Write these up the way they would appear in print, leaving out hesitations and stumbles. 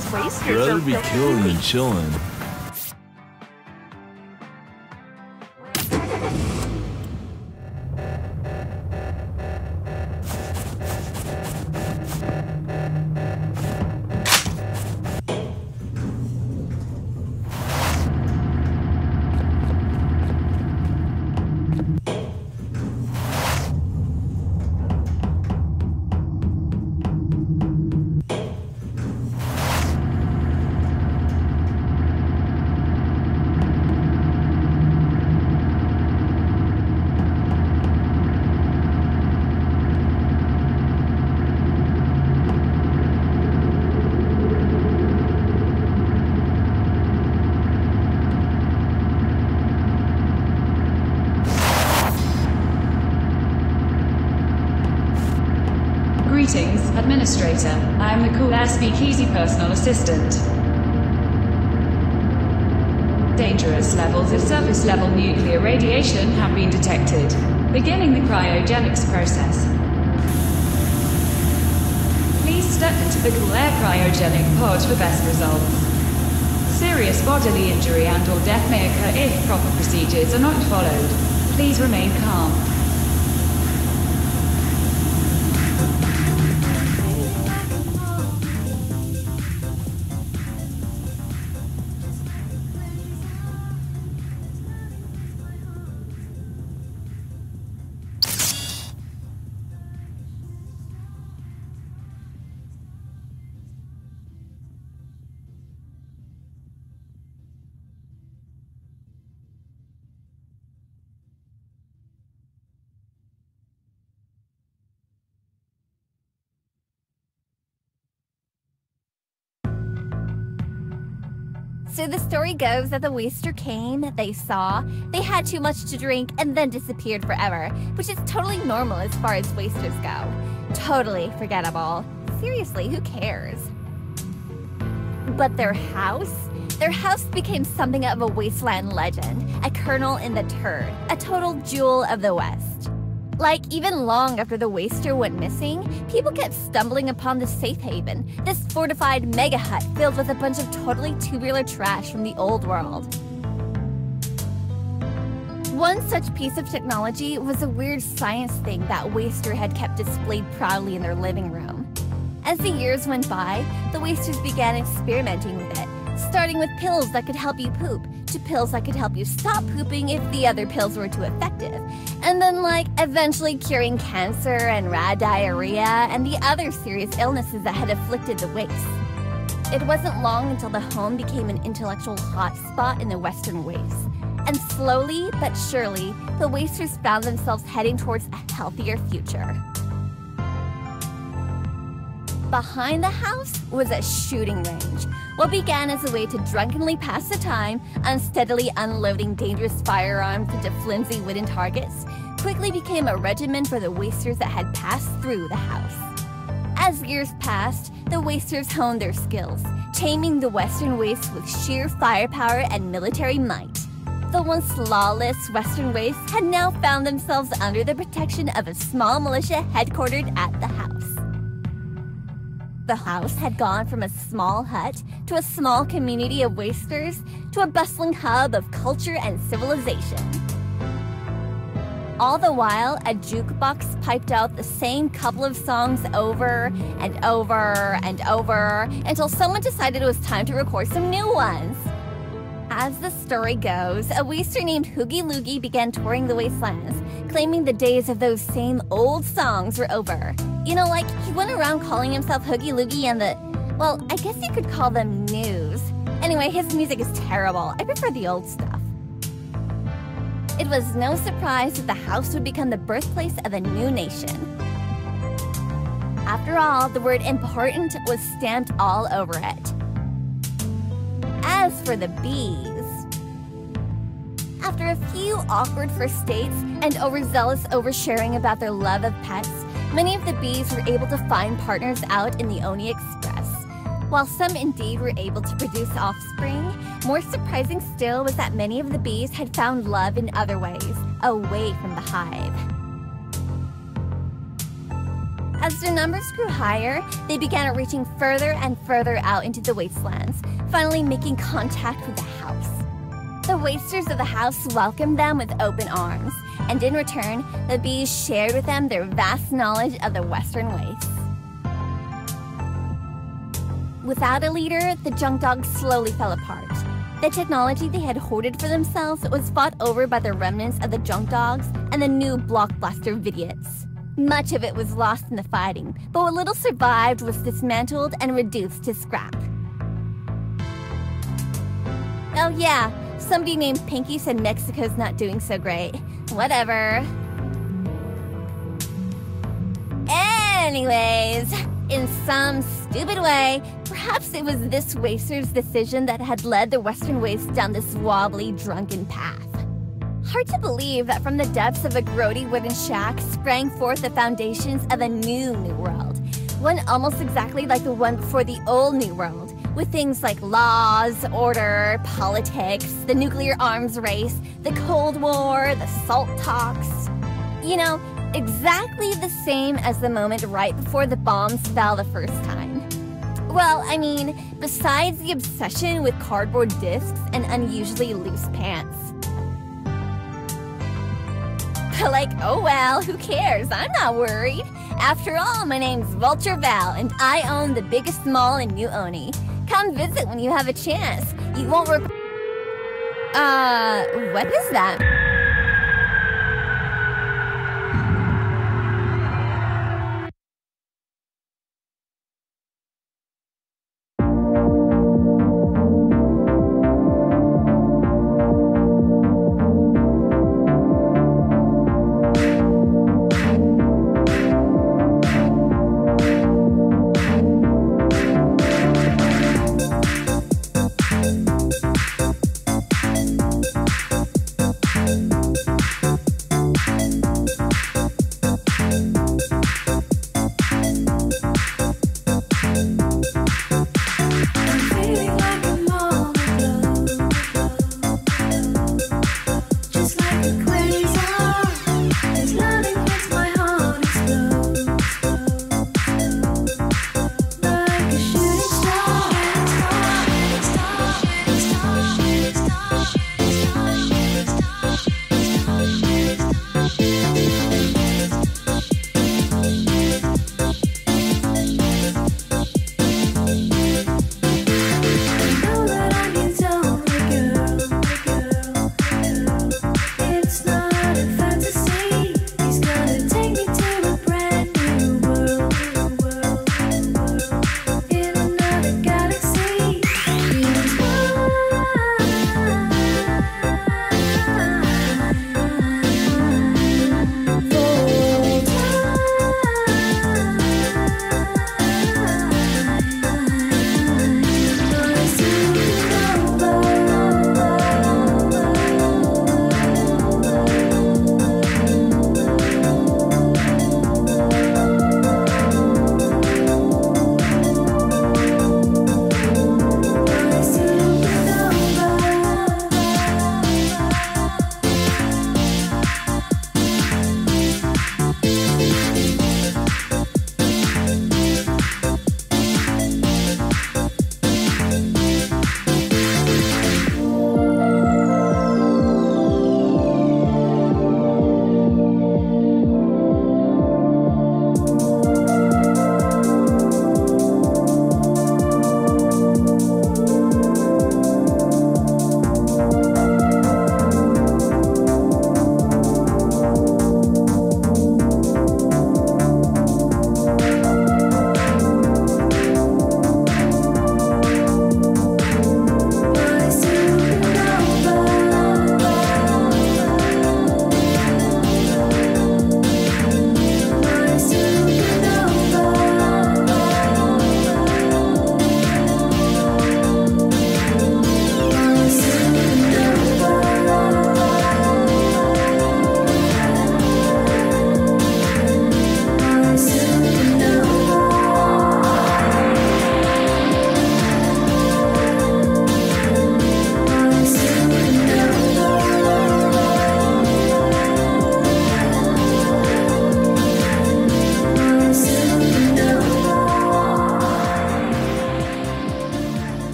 these I'd wasters rather are be filthy. killing than chilling. Greetings, Administrator. I am the Cool Air Speakeasy personal assistant. Dangerous levels of surface-level nuclear radiation have been detected, beginning the cryogenics process. Please step into the Cool Air cryogenic pod for best results. Serious bodily injury and/or death may occur if proper procedures are not followed. Please remain calm. So the story goes that the waster came, they saw, they had too much to drink, and then disappeared forever, which is totally normal as far as wasters go. Totally forgettable. Seriously, who cares? But their house became something of a wasteland legend, a kernel in the turd, a total jewel of the West. Like, even long after the waster went missing, people kept stumbling upon this safe haven, this fortified mega hut filled with a bunch of totally tubular trash from the old world. One such piece of technology was a weird science thing that Waster had kept displayed proudly in their living room. As the years went by, the Wasters began experimenting with it, starting with pills that could help you poop, to pills that could help you stop pooping if the other pills were too effective, and then eventually curing cancer and rad diarrhea and the other serious illnesses that had afflicted the waste. It wasn't long until the home became an intellectual hotspot in the Western wastes, and slowly but surely, the Wasters found themselves heading towards a healthier future. Behind the house was a shooting range. What began as a way to drunkenly pass the time, unsteadily unloading dangerous firearms into flimsy wooden targets, quickly became a regimen for the Wasters that had passed through the house. As years passed, the Wasters honed their skills, taming the Western wastes with sheer firepower and military might. The once lawless Western wastes had now found themselves under the protection of a small militia headquartered at the house. The house had gone from a small hut to a small community of wasters to a bustling hub of culture and civilization. All the while, a jukebox piped out the same couple of songs over and over and over until someone decided it was time to record some new ones. As the story goes, a waster named Hoogie Loogie began touring the wastelands, claiming the days of those same old songs were over. You know, he went around calling himself Hoogie Loogie and well, I guess you could call them news. Anyway, his music is terrible. I prefer the old stuff. It was no surprise that the house would become the birthplace of a new nation. After all, the word important was stamped all over it. As for the bees, after a few awkward first dates and overzealous oversharing about their love of pets, many of the bees were able to find partners out in the Oni Express. While some indeed were able to produce offspring, more surprising still was that many of the bees had found love in other ways, away from the hive. As their numbers grew higher, they began reaching further and further out into the wastelands, finally making contact with the house. The wasters of the house welcomed them with open arms, and in return, the bees shared with them their vast knowledge of the Western Wastes. Without a leader, the junk dogs slowly fell apart. The technology they had hoarded for themselves was fought over by the remnants of the junk dogs and the new blockbuster vidiots. Much of it was lost in the fighting, but what little survived was dismantled and reduced to scrap. Oh yeah, somebody named Pinky said Mexico's not doing so great. Whatever. Anyways, in some stupid way, perhaps it was this waster's decision that had led the Western Waste down this wobbly, drunken path. Hard to believe that from the depths of a grody wooden shack sprang forth the foundations of a new world. One almost exactly like the one before the old New World, with things like laws, order, politics, the nuclear arms race, the Cold War, the salt talks. You know, exactly the same as the moment right before the bombs fell the first time. Well, I mean, besides the obsession with cardboard discs and unusually loose pants. Like, oh well, who cares? I'm not worried. After all, my name's Vulture Val, and I own the biggest mall in New Oni. Come visit when you have a chance. You won't what is that?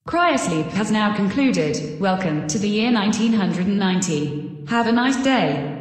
Cryosleep has now concluded. Welcome to the year 1990. Have a nice day.